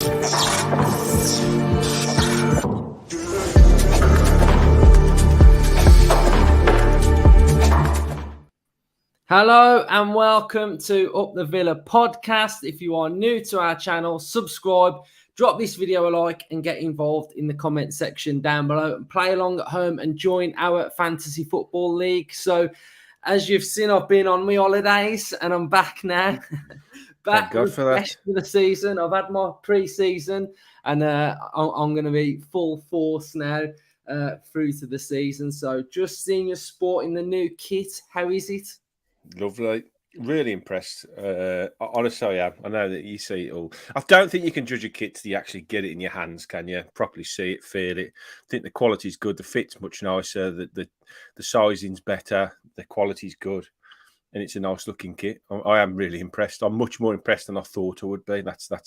Hello and welcome to Up the Villa podcast. If you are new to our channel, subscribe, drop this video a like and get involved in the comment section down below and play along at home and join our fantasy football league. So as you've seen, I've been on my holidays and I'm back now. Back for the season. I've had my pre-season and I'm going to be full force now through to the season. So just seeing you sporting the new kit. How is it? Lovely. Really impressed. Honestly, I am. I know that you see it all. I don't think you can judge a kit till you actually get it in your hands, can you? Properly see it, feel it. I think the quality's good. The fit's much nicer. The sizing's better. The quality's good. And it's a nice looking kit. I am really impressed. I'm much more impressed than I thought I would be. That's a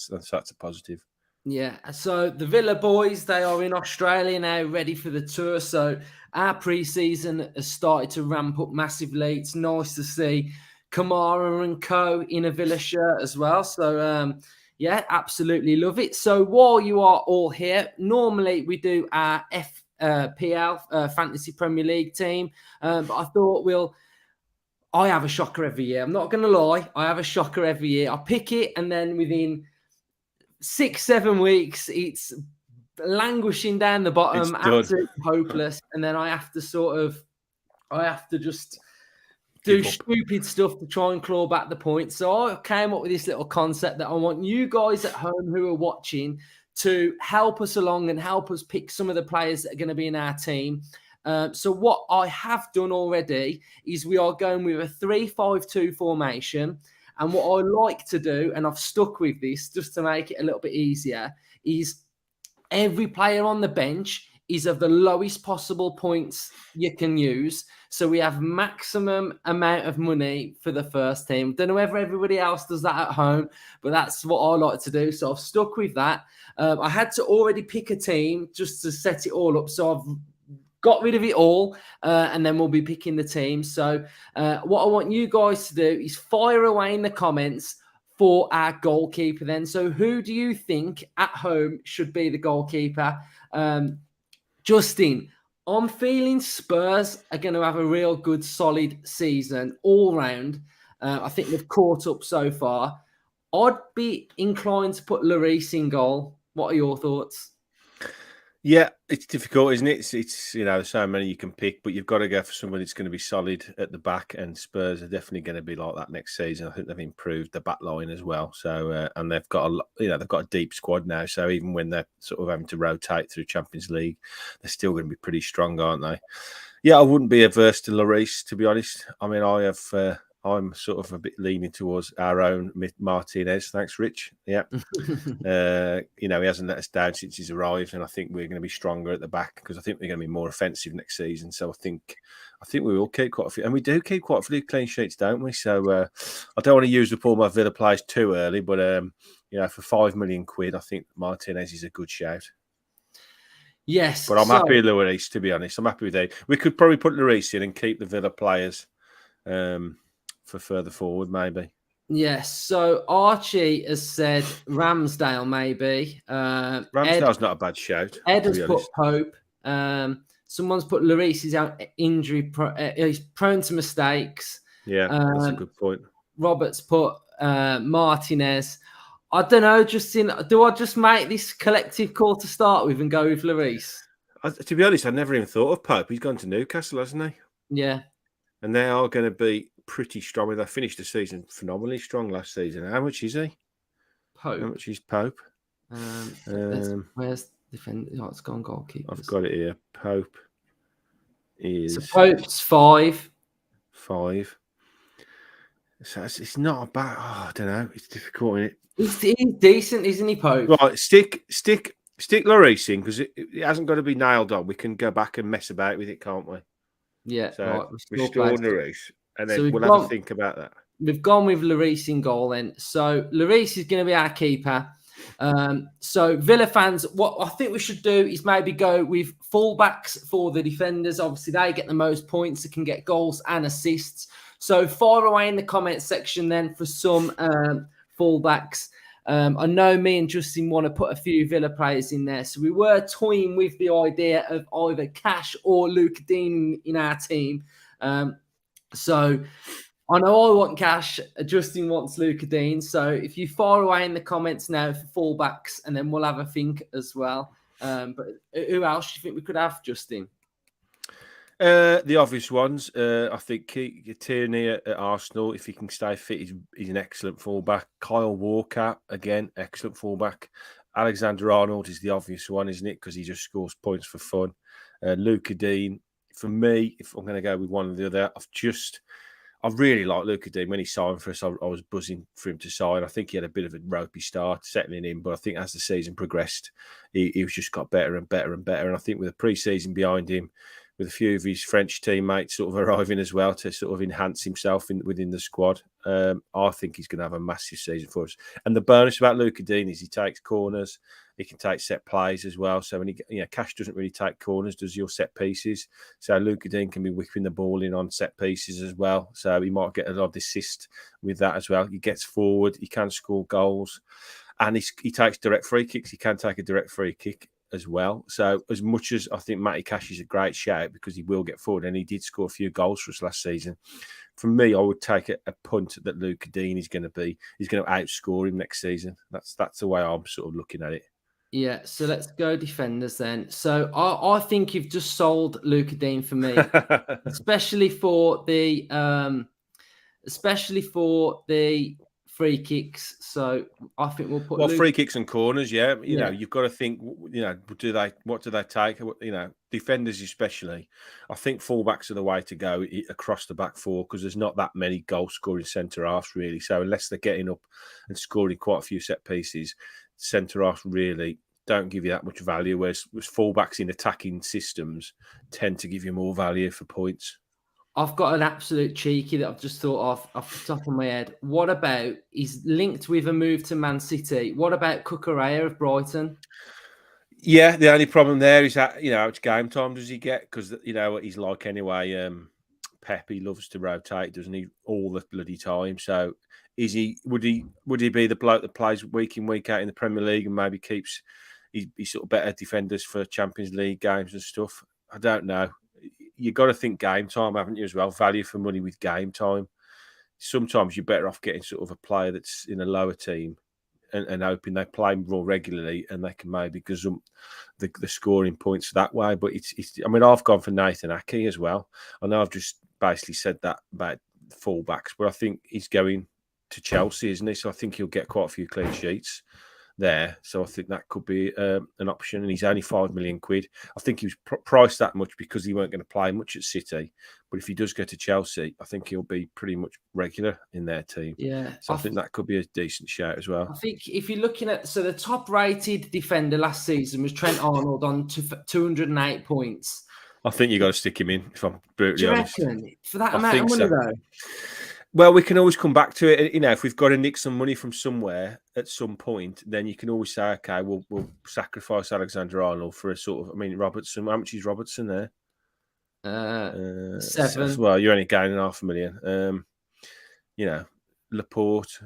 positive. Yeah, so the Villa boys, they are in Australia now, ready for the tour. So our pre-season has started to ramp up massively. It's nice to see Kamara and co in a Villa shirt as well. So, yeah, absolutely love it. So while you are all here, normally we do our FPL, Fantasy Premier League team. But I thought I have a shocker every year. I'm not going to lie. I have a shocker every year. I pick it and then within 6-7 weeks, it's languishing down the bottom, absolutely hopeless. And then I have to just do stupid stuff to try and claw back the points. So I came up with this little concept that I want you guys at home who are watching to help us along and help us pick some of the players that are going to be in our team. So what I have done already is we are going with a 3-5-2 formation. And what I like to do, and I've stuck with this just to make it a little bit easier, is every player on the bench is of the lowest possible points you can use. So we have maximum amount of money for the first team. Don't know whether everybody else does that at home, but that's what I like to do. So I've stuck with that. I had to already pick a team just to set it all up. So I've got rid of it all, and then we'll be picking the team. So what I want you guys to do is fire away in the comments for our goalkeeper then. So who do you think at home should be the goalkeeper? Justin, I'm feeling Spurs are going to have a real good, solid season all round. I think they've caught up so far. I'd be inclined to put Lloris in goal. What are your thoughts? Yeah, it's difficult, isn't it? It's there's so many you can pick, but you've got to go for somebody that's going to be solid at the back, and Spurs are definitely going to be like that next season. I think they've improved the back line as well. So, and they've got they've got a deep squad now. So even when they're sort of having to rotate through Champions League, they're still going to be pretty strong, aren't they? Yeah, I wouldn't be averse to Lloris, to be honest. I mean, I'm sort of a bit leaning towards our own Martinez. Thanks, Rich. Yeah. He hasn't let us down since he's arrived, and I think we're going to be stronger at the back because I think we're going to be more offensive next season. So I think we will keep quite a few, and we do keep quite a few clean sheets, don't we? So I don't want to use up all my Villa players too early, but for £5 million, I think Martinez is a good shout. Yes, but I'm happy with Lloris, to be honest. I'm happy with that. We could probably put Lloris in and keep the Villa players for further forward, maybe. Yes. So Archie has said Ramsdale, maybe. Ramsdale's not a bad shout. Ed has put Pope. Someone's put Lloris is out injury. He's prone to mistakes. Yeah, that's a good point. Robert's put Martinez. I don't know, Justin. Do I just make this collective call to start with and go with Lloris? To be honest, I never even thought of Pope. He's gone to Newcastle, hasn't he? Yeah. And they are going to be pretty strong. They finished the season phenomenally strong last season. How much is he? Pope. How much is Pope? Where's defend? Oh, it's gone goalkeeper. I've got it here. Pope is. So Pope's 5. 5. So it's not a bad. Oh, I don't know. It's difficult, isn't it? He's decent, isn't he, Pope? Right, stick Lloris in because it hasn't got to be nailed on. We can go back and mess about with it, can't we? Yeah. So right, restore Lloris, and then we'll have a think about that. We've gone with Lloris in goal then. So Lloris is going to be our keeper. So Villa fans, what I think we should do is maybe go with fullbacks for the defenders. Obviously, they get the most points. They can get goals and assists. So fire away in the comments section then for some fullbacks. I know me and Justin want to put a few Villa players in there. So we were toying with the idea of either Cash or Luca Dean in our team. So I know I want Cash. Justin wants Luca Dean. So if you fire away in the comments now for fallbacks, and then we'll have a think as well. But who else do you think we could have, Justin? The obvious ones, I think Tierney at Arsenal, if he can stay fit, he's an excellent fullback. Kyle Walker, again, excellent fullback. Alexander Arnold is the obvious one, isn't it? Because he just scores points for fun. Luca Dean, for me, if I'm going to go with one or the other, I really like Luca Dean. When he signed for us, I was buzzing for him to sign. I think he had a bit of a ropey start settling in, but I think as the season progressed, he just got better and better and better. And I think with the pre-season behind him, with a few of his French teammates sort of arriving as well to sort of enhance himself within the squad, I think he's going to have a massive season for us. And the bonus about Luca Dean is he takes corners, he can take set plays as well. So when Cash doesn't really take corners, does your set pieces. So Luca Dean can be whipping the ball in on set pieces as well. So he might get a lot of assist with that as well. He gets forward, he can score goals, and he takes direct free kicks. He can take a direct free kick as well. So as much as I think Matty Cash is a great shout because he will get forward, and he did score a few goals for us last season, for me, I would take a punt that Luca Dean is going to outscore him next season. That's the way I'm sort of looking at it. Yeah, so let's go defenders then. So I think you've just sold Luca Dean for me, especially for the free kicks. So I think we'll put free kicks and corners. Yeah, you know, you've got to think. What do they take? Defenders especially. I think fullbacks are the way to go across the back four because there's not that many goal scoring centre halves really. So unless they're getting up and scoring quite a few set pieces, centre halves really don't give you that much value. Whereas fullbacks in attacking systems tend to give you more value for points. I've got an absolute cheeky that I've just thought of off the top of my head. What about, he's linked with a move to Man City. What about Cucurella of Brighton? Yeah, the only problem there is that, how much game time does he get? Because, what he's like anyway. Pep, he loves to rotate, doesn't he? All the bloody time. So would he be the bloke that plays week in, week out in the Premier League and maybe keeps he's sort of better defenders for Champions League games and stuff? I don't know. You've got to think game time, haven't you, as well? Value for money with game time. Sometimes you're better off getting sort of a player that's in a lower team and hoping they play more regularly and they can maybe gazump the scoring points that way. But I've gone for Nathan Hickey as well. I know I've just basically said that about fullbacks, but I think he's going to Chelsea, isn't he? So I think he'll get quite a few clean sheets there. So I think that could be an option. And he's only £5 million. I think he was priced that much because he weren't going to play much at City. But if he does go to Chelsea, I think he'll be pretty much regular in their team. Yeah. So I think that could be a decent shout as well. I think if you're looking at, so the top rated defender last season was Trent Arnold on 208 points. I think you got to stick him in, if I'm brutally honest. For that amount of money, though? Well, we can always come back to it. If we've got to nick some money from somewhere at some point, then you can always say, okay, we'll sacrifice Alexander Arnold for a sort of, Robertson. How much is Robertson there? 7. Well, you're only gaining £500,000. Laporte,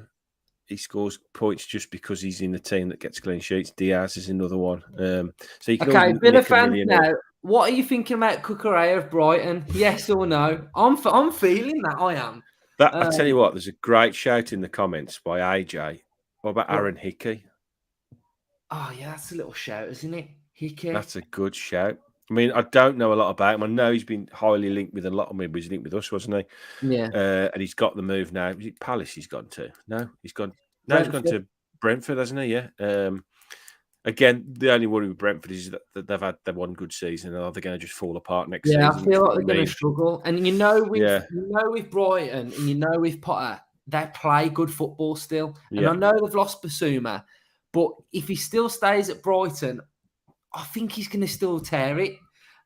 he scores points just because he's in the team that gets clean sheets. Diaz is another one. So you can Villa fans now. What are you thinking about Cucurella of Brighton? Yes or no? I'm feeling that. I am. I tell you what, there's a great shout in the comments by AJ. What about Aaron Hickey? Oh, yeah, that's a little shout, isn't it? Hickey. That's a good shout. I don't know a lot about him. I know he's been highly linked with a lot of members. He's linked with us, wasn't he? Yeah. And he's got the move now. Is it Palace he's gone to? No, he's gone. No, he's gone to Brentford, hasn't he? Yeah. Again, the only worry with Brentford is that they've had their one good season, and are they going to just fall apart next season? Yeah, I feel like they're going to struggle. And with Brighton, and with Potter, they play good football still. And I know they've lost Basuma, but if he still stays at Brighton, I think he's going to still tear it.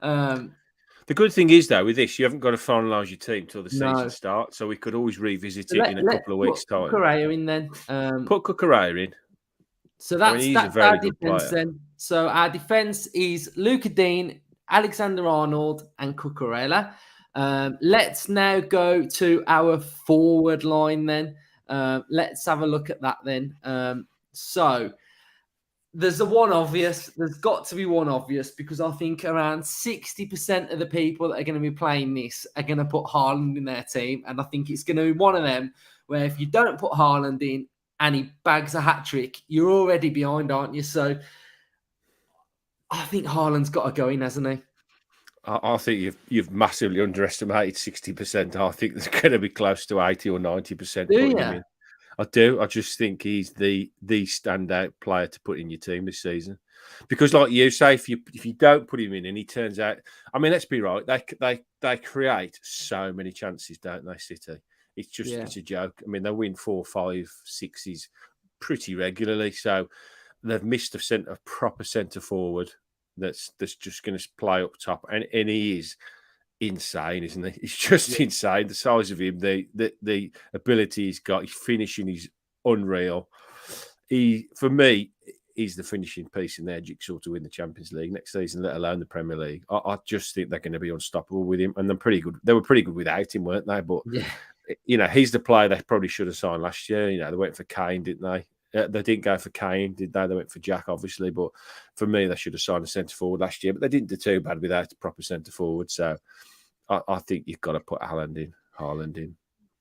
The good thing is, though, with this, you haven't got to finalise your team till the season starts, so we could always revisit it in a couple of weeks' time. Put Cucurella in then. Put Cucurella in. So that's our defence then. So our defence is Luca Dean, Alexander Arnold, and Cucurella. Let's now go to our forward line then. Let's have a look at that then. So there's got to be one obvious, because I think around 60% of the people that are going to be playing this are going to put Haaland in their team. And I think it's going to be one of them where if you don't put Haaland in and he bags a hat-trick, you're already behind, aren't you? So I think Haaland's got to go in, hasn't he? I think you've massively underestimated 60%. I think there's going to be close to 80 or 90% putting him in. I do. I just think he's the standout player to put in your team this season. Because, like you say, if you don't put him in and he turns out, I mean, let's be right, they create so many chances, don't they, City? It's just it's a joke. I mean, they win 4, 5, 6s pretty regularly, so they've missed a proper centre forward that's just going to play up top, and he is insane, isn't he? He's just insane. The size of him, the ability he's got, his finishing is unreal. For me, he's the finishing piece in their jigsaw to win the Champions League next season, let alone the Premier League. I just think they're going to be unstoppable with him, and they're pretty good. They were pretty good without him, weren't they? But he's the player they probably should have signed last year. They went for Kane, didn't they? They didn't go for Kane, did they? They went for Jack, obviously. But for me, they should have signed a centre forward last year. But they didn't do too bad without a proper centre forward. So I think you've got to put Haaland in.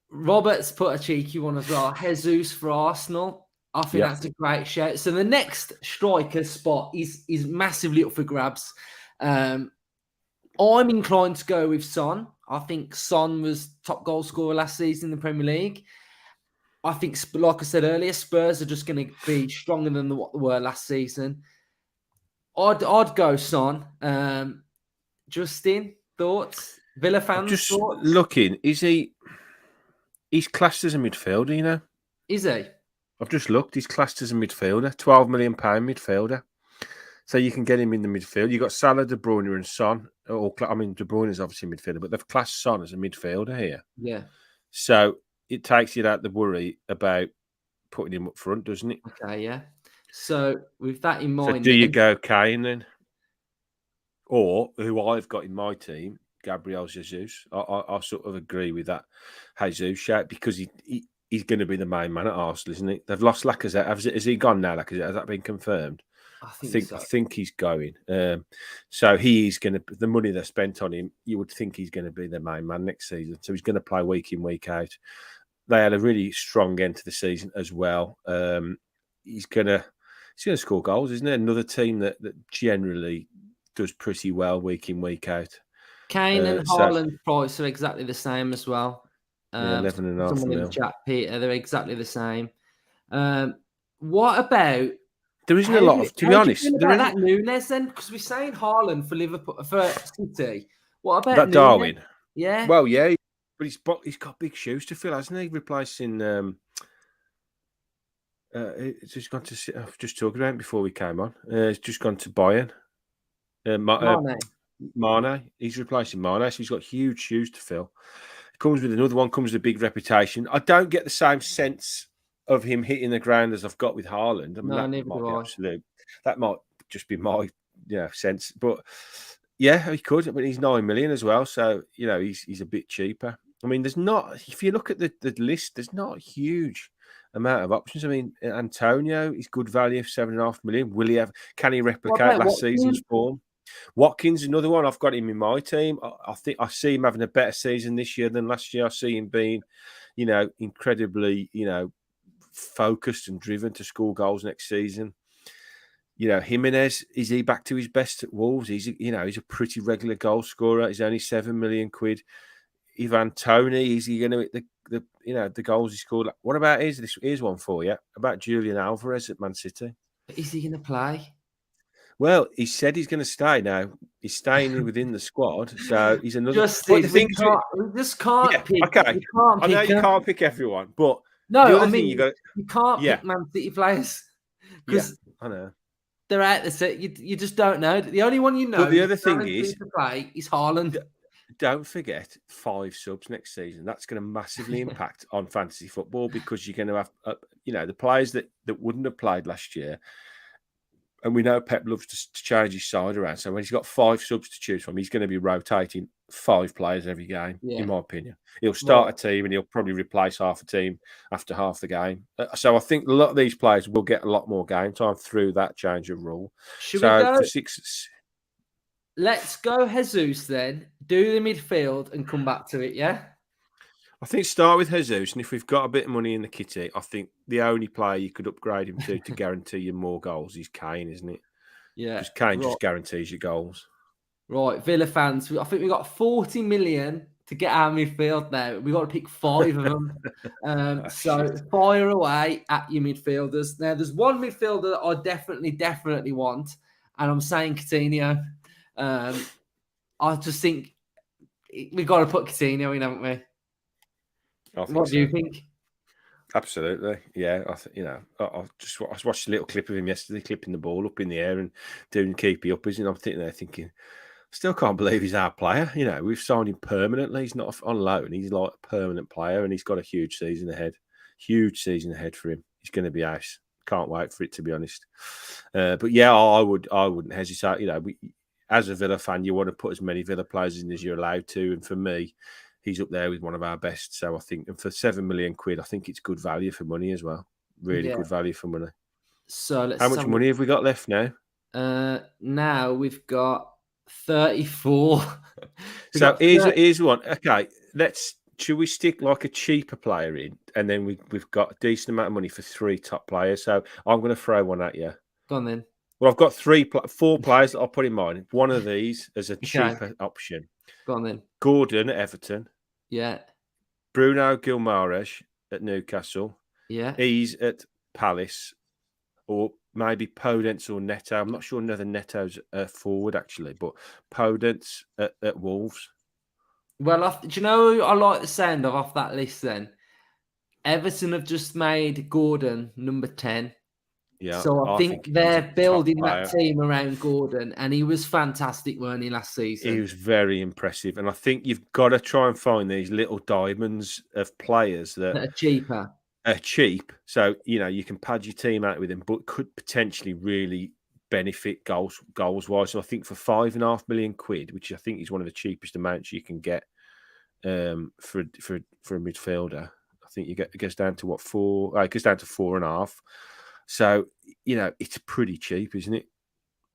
Robert's put a cheeky one as well. Jesus for Arsenal. I think that's a great shout. So the next striker spot is massively up for grabs. I'm inclined to go with Son. I think Son was top goal scorer last season in the Premier League. I think, like I said earlier, Spurs are just going to be stronger than what they were last season. I'd go Son. Justin, thoughts? Villa fans, thoughts? Looking, he's classed as a midfielder, Is he? I've just looked. He's classed as a midfielder, £12 million midfielder. So you can get him in the midfield. You've got Salah, De Bruyne and Son. De Bruyne is obviously a midfielder, but they've classed Son as a midfielder here. Yeah. So it takes you out the worry about putting him up front, doesn't it? Okay, yeah. So with that in mind... So do you go Kane then? Or, who I've got in my team, Gabriel Jesus. I sort of agree with that Jesus shout, because he's going to be the main man at Arsenal, isn't he? They've lost Lacazette. Has he gone now, Lacazette? Has that been confirmed? I think he's going. So he is going to... The money they spent on him, you would think he's going to be the main man next season. So he's going to play week in, week out. They had a really strong end to the season as well. He's going to score goals, isn't it? Another team that generally does pretty well week in, week out. Kane and Haaland's price are exactly the same as well. 11.5 mil. In the chat, Peter, they're exactly the same. What about... There isn't a lot of... To be honest... There that Nunes then? Because we're saying Haaland for Liverpool, for City. What about that Nunes? Darwin? Yeah. Well, yeah. But he's got big shoes to fill, hasn't he? Replacing... it's just gone to... I was just talking about him before we came on. It's just gone to Bowen. Mane. He's replacing Mane, so he's got huge shoes to fill. Comes with another one, comes with a big reputation. I don't get the same sense of him hitting the ground as I've got with Haaland. I mean, that might be absolute. That might just be my sense. But yeah, he could. I mean, he's 9 million as well, so he's a bit cheaper. I mean, there's not. If you look at the list, there's not a huge amount of options. I mean, Antonio is good value, 7.5 million. Will he have? Can he replicate last season's form? Watkins, another one. I've got him in my team. I think I see him having a better season this year than last year. I see him being, incredibly, focused and driven to score goals next season. Jimenez, is he back to his best at Wolves? He's a pretty regular goal scorer. He's only 7 million quid. Ivan Toney, is he going to hit the goals he scored? What about here's one for you about Julian Alvarez at Man City. Is he going to play? Well, he said he's going to stay now. He's staying within the squad, so he's another. We just can't pick. Okay, I know you can't pick everyone, but you can't pick Man City players because I know they're out the set. You just don't know. The only one you know. But the other thing is to play is Haaland. Don't forget 5 subs next season. That's going to massively impact on fantasy football because you're going to have the players that wouldn't have played last year. And we know Pep loves to change his side around. So when he's got 5 subs to choose from, he's going to be rotating 5 players every game, Yeah. in my opinion. He'll start Right. a team and he'll probably replace half a team after half the game. So I think a lot of these players will get a lot more game time through that change of rule. Should we So go? for 6, Let's go Jesus then. Do the midfield and come back to it, yeah? I think start with Jesus, and if we've got a bit of money in the kitty, I think the only player you could upgrade him to guarantee you more goals is Kane, isn't it? Yeah. Because Kane Right. just guarantees you goals. Right. Villa fans, I think we got 40 million to get our midfield now. We've got to pick 5 of them. So Shit. fire away at your midfielders. Now, there's one midfielder that I definitely want, and I'm saying Coutinho. I just think we've got to put Coutinho in, haven't we? I think What do you so. think? Absolutely, yeah. I watched a little clip of him yesterday, clipping the ball up in the air and doing keepy uppers, and I'm sitting there thinking, still can't believe he's our player. We've signed him permanently. He's not on loan. He's like a permanent player, and he's got a huge season ahead. Huge season ahead for him. He's going to be ace. Can't wait for it, to be honest. But yeah, I wouldn't hesitate. As a Villa fan, you want to put as many Villa players in as you're allowed to, and for me, he's up there with one of our best. So I think, and for £7 million, I think it's good value for money as well. Really good value for money. So let's. How much money have we got left now? Now we've got 34. So here's one. Okay, should we stick like a cheaper player in, and then we've got a decent amount of money for 3 top players. So I'm going to throw one at you. Go on then. Well, I've got 4 players that I'll put in mind. One of these as a cheaper option. Go on then. Gordon at Everton. Yeah. Bruno Guimaraes at Newcastle. Yeah. He's at Palace. Or maybe Podence or Neto. I'm not sure another Neto's forward, actually, but Podence at Wolves. Well, do you know who I like the sound of off that list then? Everton have just made Gordon number 10. Yeah, so I think he's they're a building top that team around Gordon, and he was fantastic, weren't he, last season? He was very impressive. And I think you've got to try and find these little diamonds of players that are cheaper. Are cheap. So, you can pad your team out with him, but could potentially really benefit goals wise. So I think for £5.5 million, which I think is one of the cheapest amounts you can get for a midfielder, I think it goes down to what, 4? It goes down to 4.5. So, it's pretty cheap, isn't it?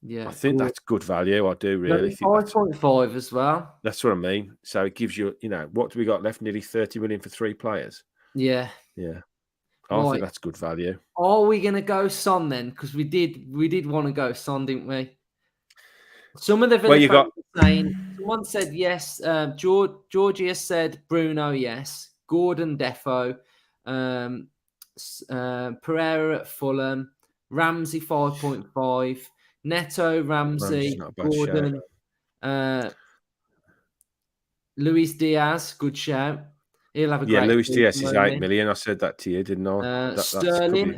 Yeah, I think that's good value. I do really think 5.5 as well. That's what I mean. So it gives you, what do we got left? Nearly 30 million for 3 players. Yeah. I think that's good value. Are we going to go Son then? Because we did want to go Son, didn't we? Some of the Villa fans were saying, someone said yes. Georgia said Bruno, yes. Gordon, defo. Pereira at Fulham. Ramsey, 5.5. Neto, Ramsey, Gordon. Luis Diaz, good shout. He'll have a great Luis Diaz is 8 million. I said that to you, didn't I? Sterling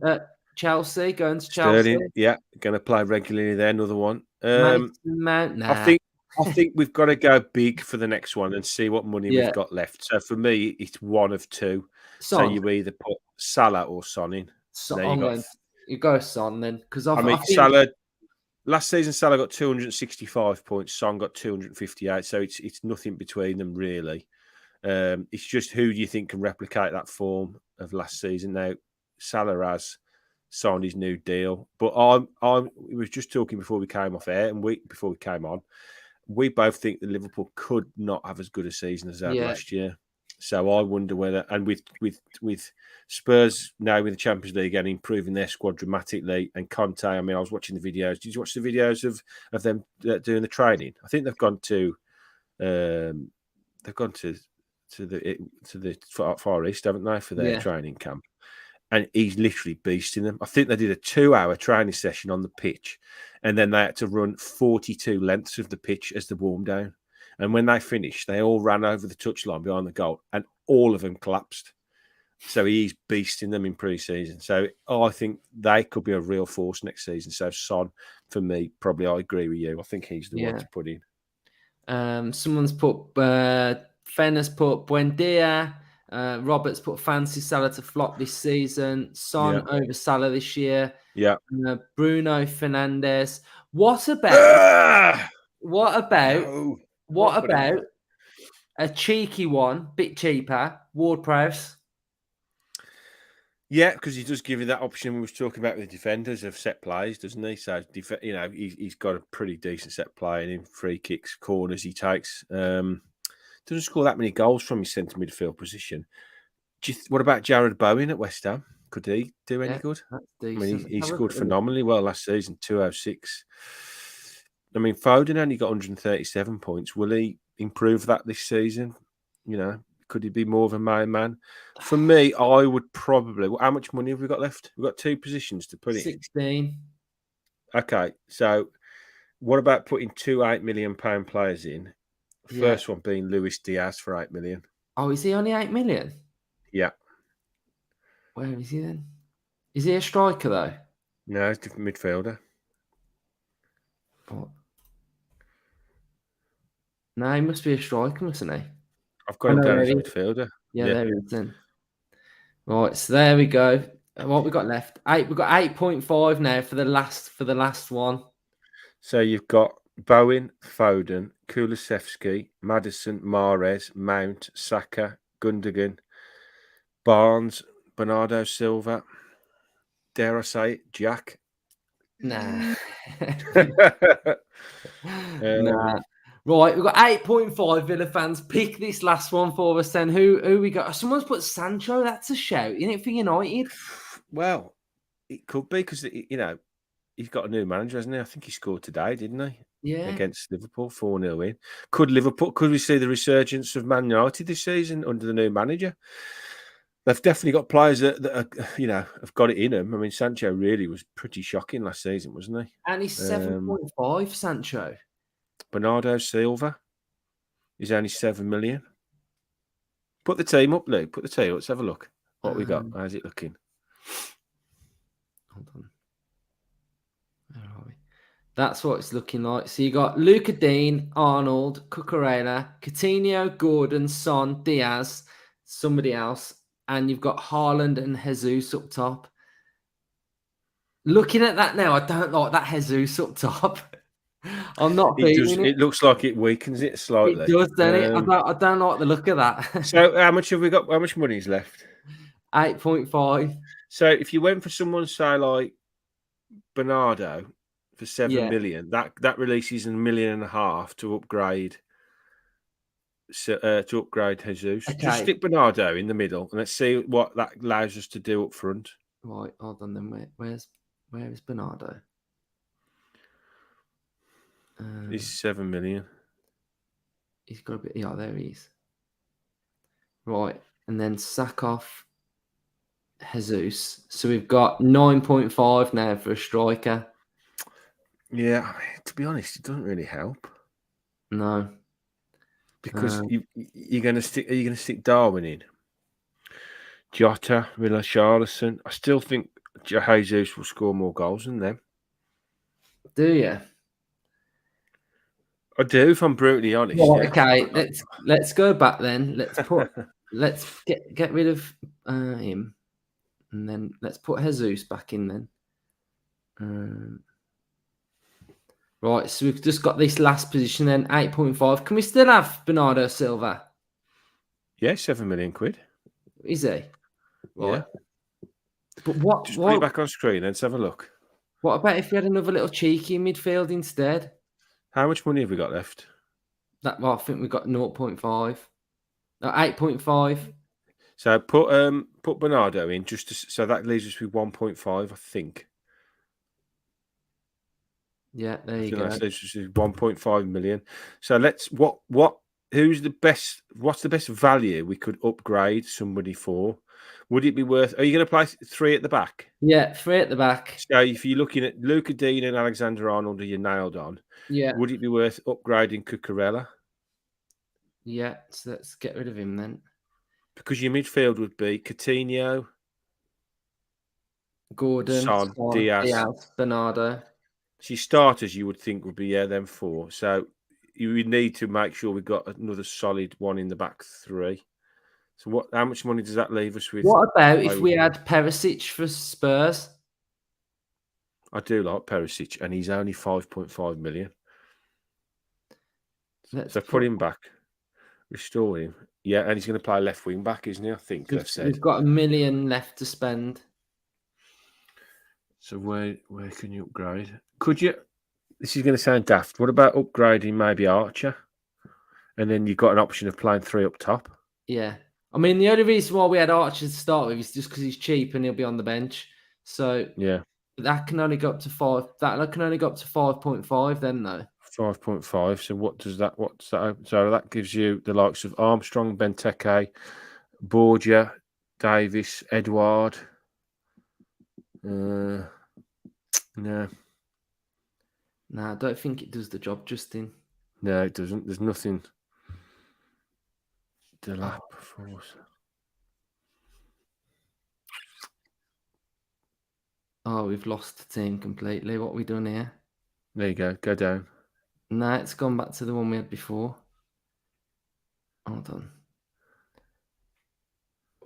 at Chelsea, going to Chelsea. Sterling, going to play regularly there. Another one. Mount, I think we've got to go big for the next one and see what money we've got left. So for me, it's one of 2. Son. So you either put Salah or Son in. You go Son then, because I think Salah. Last season, Salah got 265 points. Son got 258. So it's nothing between them really. It's just who do you think can replicate that form of last season? Now, Salah has signed his new deal, but we were just talking before we came off air and before we came on. We both think that Liverpool could not have as good a season as they had last year. So I wonder whether, and with Spurs now with the Champions League and improving their squad dramatically, and Conte. I mean, I was watching the videos. Did you watch the videos of them doing the training? I think they've gone to the Far East, haven't they, for their training camp? And he's literally beasting them. I think they did a 2-hour training session on the pitch, and then they had to run 42 lengths of the pitch as the warm down. And when they finished, they all ran over the touchline behind the goal, and all of them collapsed. So he's beasting them in pre-season. So I think they could be a real force next season. So Son, for me, probably I agree with you. I think he's the one to put in. Someone's put Fenner's put Buendia. Roberts put Fancy Salah to flop this season. Son over Salah this year. Yeah. Bruno Fernandes. What about What about a cheeky one, bit cheaper, Ward-Prowse? Yeah, because he does give you that option we was talking about with the defenders of set plays, doesn't he? So, he's got a pretty decent set play in him, free kicks, corners he takes. Doesn't score that many goals from his centre midfield position. What about Jared Bowen at West Ham? Could he do any good? That's I decent. mean, he scored phenomenally well last season, 206. I mean, Foden only got 137 points. Will he improve that this season? Could he be more of a main man? For me, I would probably. How much money have we got left? We've got 2 positions to put it 16. Okay, so what about putting 2 £8 million players in? First one being Luis Diaz for 8 million. Oh, is he only 8 million? Yeah. Where is he then? Is he a striker though? No, he's a different midfielder. What? No, he must be a striker, mustn't he? I've got him down as a midfielder. Yeah, there he is then. Right, so there we go. What we got left? We've got 8.5 now for the last one. So you've got Bowen, Foden, Kulusevski, Maddison, Mahrez, Mount, Saka, Gundogan, Barnes, Bernardo Silva. Dare I say it, Jack? Nah. Nah. Right, we've got 8.5 Villa fans. Pick this last one for us then. Who we got? Someone's put Sancho. That's a shout, isn't it, for United? Well, it could be because, he's got a new manager, hasn't he? I think he scored today, didn't he? Yeah. Against Liverpool, 4-0 win. Could we see the resurgence of Man United this season under the new manager? They've definitely got players that are, have got it in them. I mean, Sancho really was pretty shocking last season, wasn't he? And he's 7.5, Sancho. Bernardo Silva is only 7 million. Put the team up, Luke. Put the team up. Let's have a look. What we got? How's it looking? Hold on. Where are we? That's what it's looking like. So you got Luca Dean, Arnold, Cucurella, Coutinho, Gordon, Son, Diaz, somebody else, and you've got Haaland and Jesus up top. Looking at that now, I don't like that Jesus up top. I'm not feeling it. It looks like it weakens it slightly. It does, doesn't it? I don't like the look of that. So how much have we got? How much money is left? 8.5. So if you went for someone, say, like Bernardo for 7 million, that releases $1.5 million to upgrade. To upgrade Jesus. Okay. Just stick Bernardo in the middle and let's see what that allows us to do up front. Right, hold on then. Where is Bernardo? He's 7 million. He's got a bit. Yeah, there he is. Right, and then sack off Jesus. So we've got 9.5 now for a striker. Yeah, to be honest, it doesn't really help. No, because you're going to stick. Are you going to stick Darwin in? Jota, Richarlison. I still think Jesus will score more goals than them. Do you? I do, if I'm brutally honest. Well, yeah. Okay, let's go back then. Let's get rid of him, and then let's put Jesus back in then. Right, so we've just got this last position then, 8.5. Can we still have Bernardo Silva? Yeah, £7 million. Is he? Right. Yeah. But what? Just put it back on screen. Let's have a look. What about if we had another little cheeky midfield instead? How much money have we got left? I think we've got 0.5. No, 8.5. So put Bernardo in so that leaves us with 1.5, I think. Yeah, there you go. That leaves us with 1.5 million. So who's the best? What's the best value we could upgrade somebody for? Would it be worth? Are you going to play 3 at the back? Yeah, 3 at the back. So if you're looking at Luca Dean and Alexander Arnold, are you nailed on? Yeah. Would it be worth upgrading Cucurella? Yeah, so let's get rid of him then. Because your midfield would be Coutinho, Gordon, Son, Diaz, Bernardo. So your starters, you would think, would be them 4. So you would need to make sure we've got another solid one in the back 3. So how much money does that leave us with? What about if we had Perisic for Spurs? I do like Perisic, and he's only 5.5 million. So put him back, restore him. Yeah, and he's going to play left wing back, isn't he? I think they've said. We've got $1 million left to spend. So where can you upgrade? Could you? This is going to sound daft. What about upgrading maybe Archer? And then you've got an option of playing 3 up top. Yeah. I mean, the only reason why we had Archer to start with is just because he's cheap and he'll be on the bench. So Yeah. that can only go up to 5. That can only go up to 5.5 then, though. 5.5. So what's that? So that gives you the likes of Armstrong, Benteke, Borgia, Davis, Edward. No. Nah, I don't think it does the job, Justin. No, it doesn't. There's nothing. Delap force. Oh, we've lost the team completely. What have we done here? There you go. Go down. No, it's gone back to the one we had before. Hold on.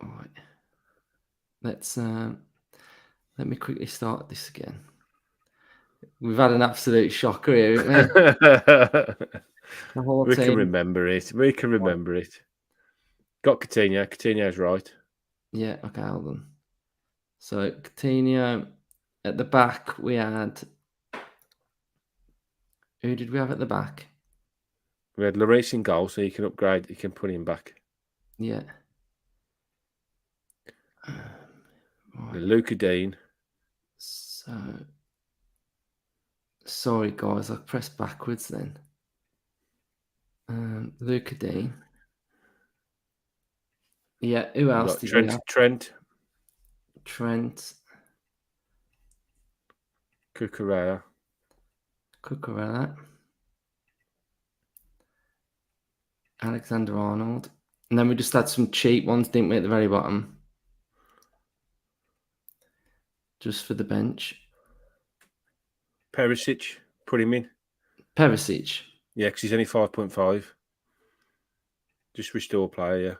All right. Let me quickly start this again. We've had an absolute shocker here, haven't we? The whole We team. can remember it. We can remember it. Got Coutinho. Coutinho's right. Yeah, okay, hold on. So Coutinho at the back, we had. Who did we have at the back? We had Lloris in goal, so you can upgrade. You can put him back. Yeah. Right. Luca Dean. So, sorry guys, I pressed backwards then. Luca Dean. Yeah, who else did we have? Trent. Cucurella. Alexander-Arnold. And then we just had some cheap ones, didn't we, at the very bottom? Just for the bench. Perisic. Put him in. Perisic. Yeah, because he's only 5.5. Just restore player, yeah.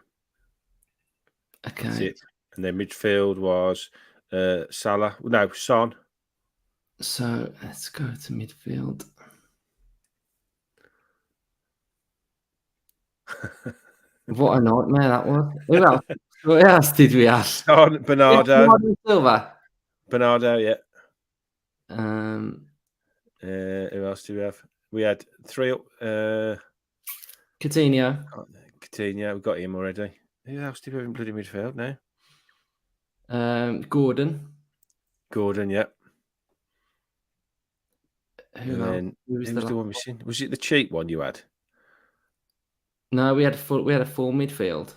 Okay. That's it. And then midfield was Salah. No, Son. So let's go to midfield. What a nightmare that was. Who else did we have? Son, Bernardo. Silva. Bernardo, yeah. Who else do we have? We had 3 up. Coutinho. We've got him already. Who else do we have in bloody midfield now? Gordon, yeah. Who else? Who was the one missing? Was it the cheap one you had? No, we had a full midfield.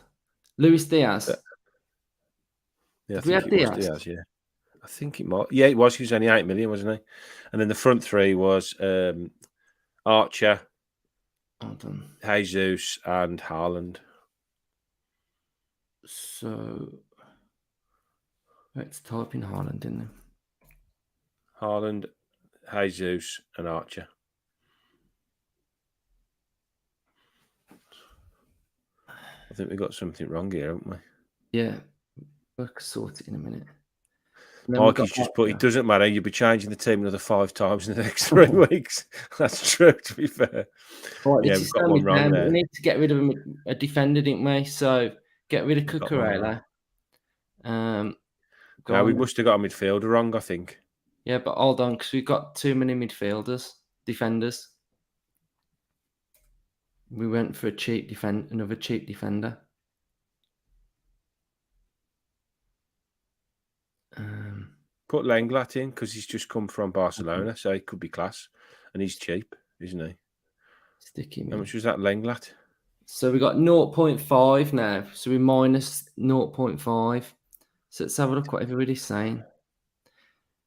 Luis Diaz. Yeah, Did we have Diaz, yeah. I think it might. Yeah, it was. He was only 8 million, wasn't he? And then the front 3 was Archer, Jesus, and Haaland. So let's type in Haaland in there. Haaland, Jesus, and Archer. I think we got something wrong here, haven't we? Yeah, we'll sort it in a minute. Mikey's just put, it doesn't matter, you'll be changing the team another 5 times in the next 3 weeks. That's true, to be fair. Right, yeah, we've got one wrong there. We need to get rid of a defender, didn't we? So get rid of Cucurella. No, we must have got a midfielder wrong, I think. Yeah, but hold on, because we've got too many defenders. We went for another cheap defender. Put Lenglet in because he's just come from Barcelona, so he could be class, and he's cheap, isn't he? Stick him in. How much was that Lenglet? So we got 0.5 now. So we minus 0.5. So let's have a look what everybody's saying.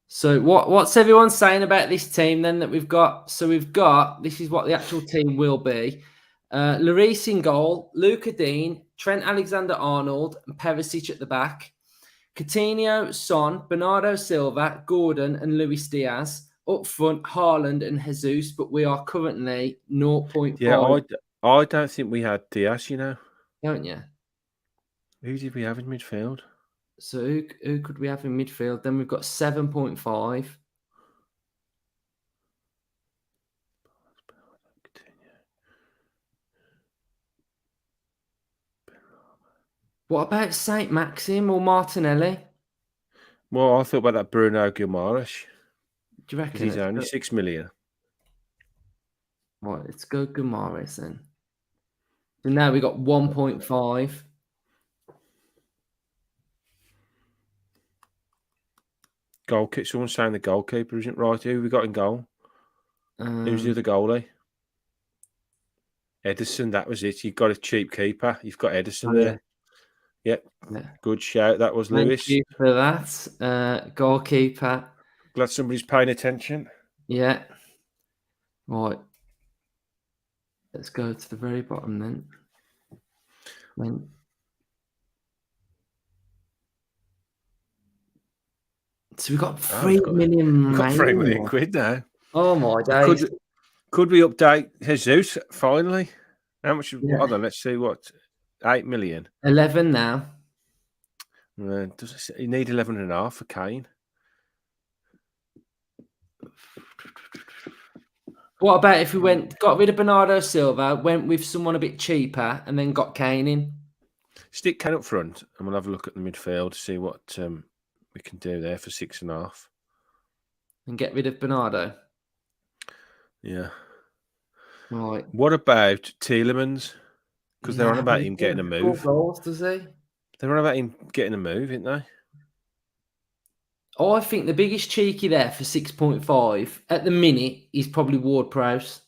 So what's everyone saying about this team then that we've got? So this is what the actual team will be. Lloris in goal, Luca Dean, Trent Alexander-Arnold, and Perisic at the back. Coutinho, Son, Bernardo Silva, Gordon, and Luis Diaz. Up front, Haaland and Jesus, but we are currently 0.5. Yeah, I don't think we had Diaz, you know. Don't you? Who did we have in midfield? So who could we have in midfield? Then we've got 7.5. What about Saint Maxim or Martinelli? Well, I thought about that Bruno Guimaraes Do you because reckon? he's only 6 million. Right, let's go Guimaraes then. So now we got 1.5. Goalkeeper. Someone's saying the goalkeeper isn't right. Who have we got in goal? Who's the other goalie? Edison. That was it. You've got a cheap keeper. You've got Edison there. Yep. Yeah. Good shout. That was Thank Lewis. you for that. Goalkeeper. Glad somebody's paying attention. Yeah. Right. Let's go to the very bottom then. So we've got 3 million. We've got 3 million quid now. Oh my days. Could we update Jesus finally? How much? Yeah. Hold on, let's see what. 8 million. 11 now. Does he need 11.5 for Kane? What about if we got rid of Bernardo Silva, went with someone a bit cheaper, and then got Kane in? Stick Kane up front, and we'll have a look at the midfield to see what we can do there for 6.5. And get rid of Bernardo. Yeah. Right. What about Tielemans? Because they're on about him getting a move. 4 goals, does he? They're on about him getting a move, aren't they? I think the biggest cheeky there for 6.5 at the minute is probably Ward-Prowse.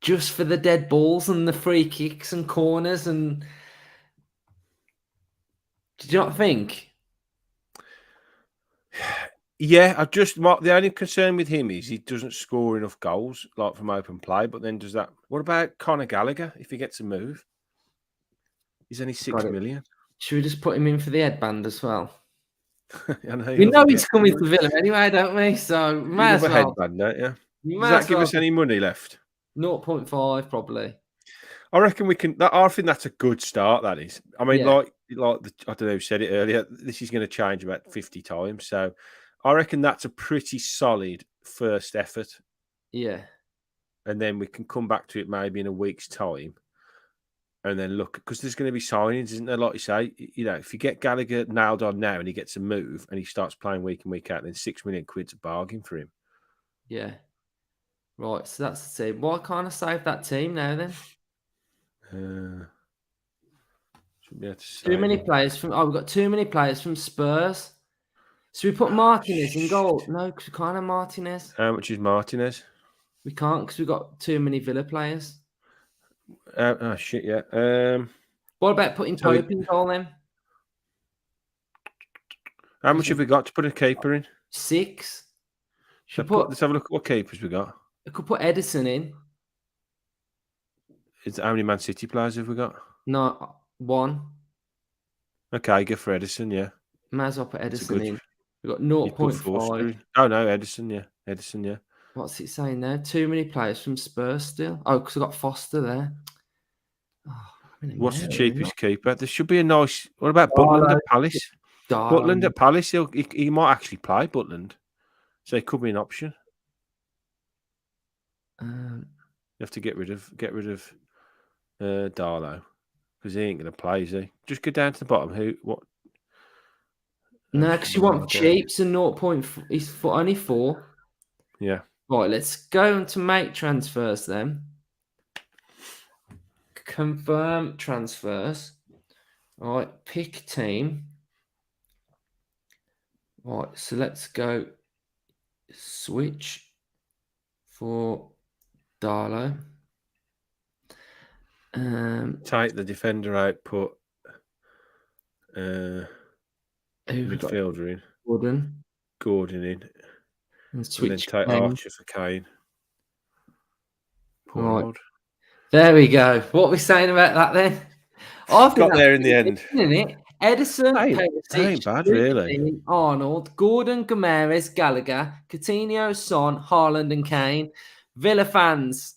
Just for the dead balls and the free kicks and corners and... Did you not think? Yeah, the only concern with him is he doesn't score enough goals, like from open play. But then does that? What about Conor Gallagher if he gets a move? He's only 6 million. Should we just put him in for the headband as well? We know he's coming to Villa anyway, don't we? So might as well. Headband, don't you? Does that give us any money left? 0.5 probably. I reckon we can. I think that's a good start. That is. I mean, I don't know who said it earlier. This is going to change about 50 times. So, I reckon that's a pretty solid first effort. Yeah. And then we can come back to it maybe in a week's time, and then look, because there's going to be signings, isn't there? Like you say, if you get Gallagher nailed on now and he gets a move and he starts playing week in, week out, then 6 million quid's a bargain for him. Yeah. Right. So that's the team. Why can't I save that team now then? Too many players from. Oh, we've got too many players from Spurs. So we put Martinez in goal. No, because we can't have Martinez. How much is Martinez? We can't because we've got too many Villa players. Oh shit! Yeah. What about putting Pope in goal then? How much have we got to put a keeper in? 6. Let's have a look at what keepers we got. I could put Edison in. How many Man City players have we got? No, 1. Okay, go for Edison, yeah. Might as well put Edison in. We've got 0.5. Oh, no, Edison, yeah. What's it saying there? Too many players from Spurs still. Oh, because we've got Foster there. Oh, what's the cheapest keeper? There should be a nice... What about Butland at Palace? Butland at Palace, he might actually play Butland. So it could be an option. You have to get rid of Darlow because he ain't going to play, is he? Just go down to the bottom. What? No, because you want cheaps and 0.4. He's for only 4. Yeah. Right, let's go on to make transfers then. Confirm transfers. All right, pick team. Right, so let's go switch for Darlow. Take the defender out, put midfielder in. Gordon in. And switch. And then take Archer for Kane. Right. There we go. What are we saying about that then? I got there in the end. Isn't it? Edison, ain't bad, really. Arnold, Gordon, Guimaraes, Gallagher, Coutinho, Son, Haaland and Kane. Villa fans,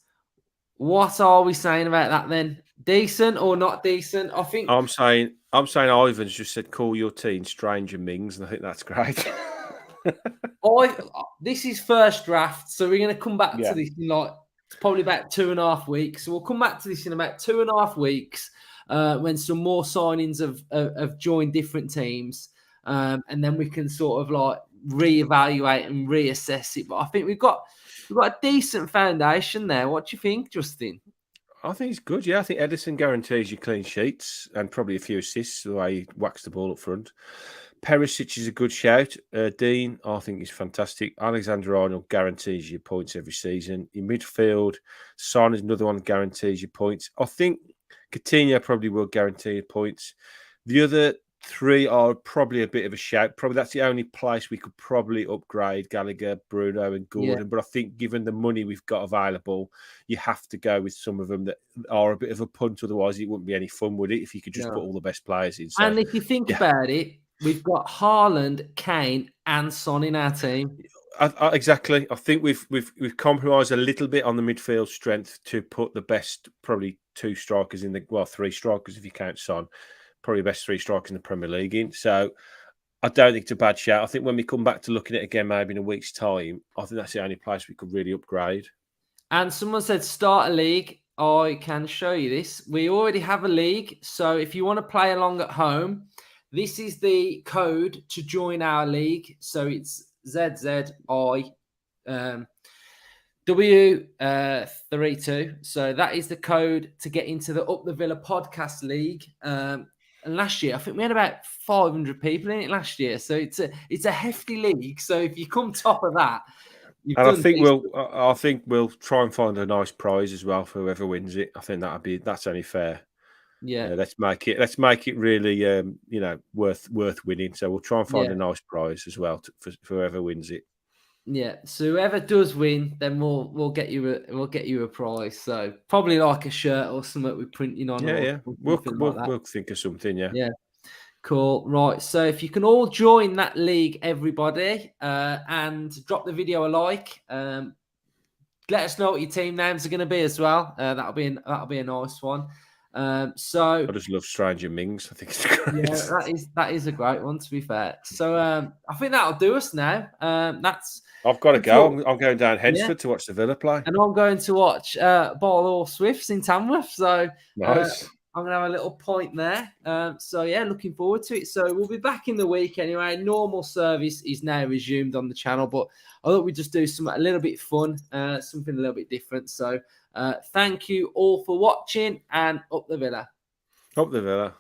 what are we saying about that then? Decent or not decent? I think I'm saying Ivan's just said call your team Stranger Mings, and I think that's great. this is first draft, so we're going to come back to this in like It's probably about 2.5 weeks. So we'll come back to this in about 2.5 weeks when some more signings have joined different teams. And then we can sort of like reevaluate and reassess it. But I think we've got a decent foundation there. What do you think, Justin? I think it's good. Yeah, I think Edison guarantees you clean sheets and probably a few assists the way he whacks the ball up front. Perisic is a good shout. Dean, I think, is fantastic. Alexander-Arnold guarantees you points every season. In midfield, Son is another one that guarantees you points. I think Coutinho probably will guarantee you points. The other three are probably a bit of a shout. Probably that's the only place we could probably upgrade: Gallagher, Bruno, and Gordon. Yeah. But I think given the money we've got available, you have to go with some of them that are a bit of a punt. Otherwise, it wouldn't be any fun, would it? If you could just put all the best players in. So, and if you think about it, we've got Haaland, Kane, and Son in our team. Exactly. I think we've compromised a little bit on the midfield strength to put the best, probably three strikers if you count Son, probably the best three strikers in the Premier League in. So I don't think it's a bad shout. I think when we come back to looking at it again, maybe in a week's time, I think that's the only place we could really upgrade. And someone said start a league. I can show you this. We already have a league. So if you want to play along at home, this is the code to join our league. So it's ZZI W32. So that is the code to get into the Up the Villa podcast league. And last year, I think we had about 500 people in it last year. So it's a hefty league. So if you come top of that, and I think we'll try and find a nice prize as well for whoever wins it. I think that's only fair. Yeah. Let's make it really worth winning. So we'll try and find a nice prize as well for whoever wins it. Yeah. So whoever does win, then we'll get you a prize. So probably like a shirt or something we're printing on. Yeah. We'll think of something. Yeah. Yeah. Cool. Right. So if you can all join that league, everybody, and drop the video a like. Let us know what your team names are going to be as well. That'll be a nice one. So I just love Stranger Mings. I think it's great. Yeah, that is a great one, to be fair. So I think that'll do us now. I've got to go. I'm going down Hedgesford to watch the Villa play, and I'm going to watch Ball Swifts in Tamworth. So nice. I'm going to have a little point there. So yeah, looking forward to it. So we'll be back in the week anyway. Normal service is now resumed on the channel, but I thought we'd just do something a little bit fun, something a little bit different. So thank you all for watching, and up the Villa. Up the Villa.